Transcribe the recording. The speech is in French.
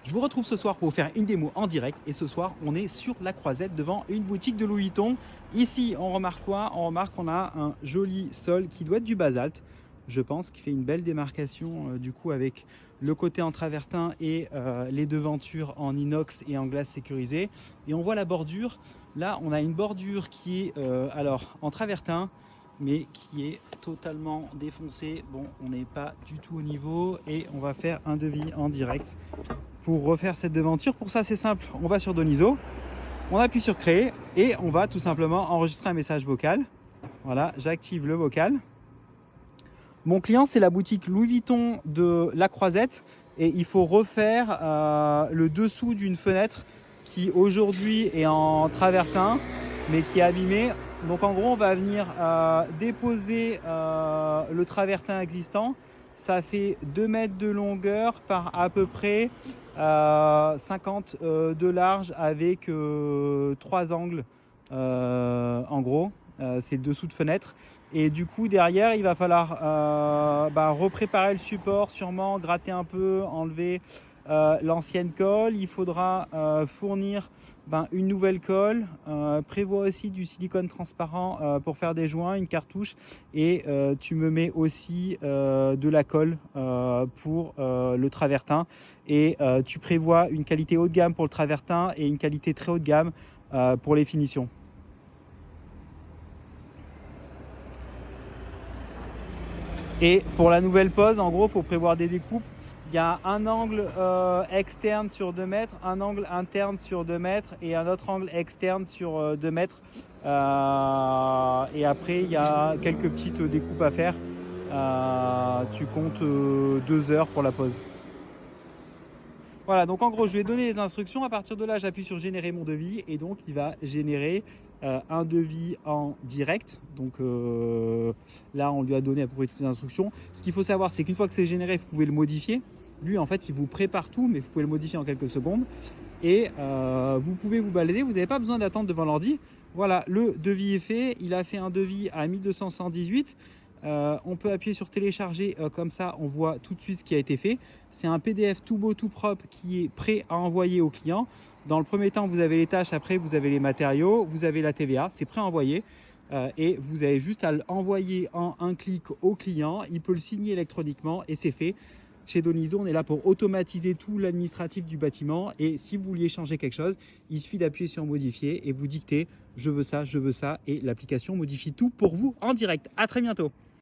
Je vous retrouve ce soir pour vous faire une démo en direct et ce soir on est sur la Croisette devant une boutique de Louis Vuitton. Ici on remarque quoi? On remarque qu'on a un joli sol qui doit être du basalte, je pense, qui fait une belle démarcation du coup avec le côté en travertin et les devantures en inox et en glace sécurisée. Et on voit la bordure, là on a une bordure qui est alors en travertin mais qui est totalement défoncée. Bon, on n'est pas du tout au niveau et on va faire un devis en direct pour refaire cette devanture. Pour ça c'est simple, on va sur Doniso, on appuie sur créer et on va tout simplement enregistrer un message vocal. Voilà, j'active le vocal. Mon client c'est la boutique Louis Vuitton de la Croisette et il faut refaire le dessous d'une fenêtre qui aujourd'hui est en travertin mais qui est abîmée. Donc en gros on va venir déposer le travertin existant. Ça fait 2 mètres de longueur par à peu près 50 de large avec 3 angles en gros. C'est le dessous de fenêtre. Et du coup derrière il va falloir repréparer le support, sûrement gratter un peu, enlever l'ancienne colle. Il faudra fournir une nouvelle colle, prévoit aussi du silicone transparent pour faire des joints, une cartouche et tu me mets aussi de la colle pour le travertin et tu prévois une qualité haut de gamme pour le travertin et une qualité très haut de gamme pour les finitions. Et pour la nouvelle pose, en gros, il faut prévoir des découpes. Il y a un angle externe sur 2 mètres, un angle interne sur 2 mètres et un autre angle externe sur 2 mètres. Et après, il y a quelques petites découpes à faire. Tu comptes 2 heures pour la pose. Voilà, donc en gros, je vais donner les instructions. À partir de là, j'appuie sur générer mon devis et donc il va générer un devis en direct. Donc là, on lui a donné à peu près toutes les instructions. Ce qu'il faut savoir, c'est qu'une fois que c'est généré, vous pouvez le modifier. Lui, en fait, il vous prépare tout, mais vous pouvez le modifier en quelques secondes. Et vous pouvez vous balader. Vous n'avez pas besoin d'attendre devant l'ordi. Voilà, le devis est fait. Il a fait un devis à 1218. On peut appuyer sur télécharger, comme ça on voit tout de suite ce qui a été fait. C'est un PDF tout beau, tout propre qui est prêt à envoyer au client. Dans le premier temps vous avez les tâches, après vous avez les matériaux, vous avez la TVA, c'est prêt à envoyer et vous avez juste à l'envoyer en un clic au client. Il peut le signer électroniquement et c'est fait. Chez Doniso, on est là pour automatiser tout l'administratif du bâtiment et si vous vouliez changer quelque chose, il suffit d'appuyer sur modifier et vous dictez je veux ça et l'application modifie tout pour vous en direct. À très bientôt.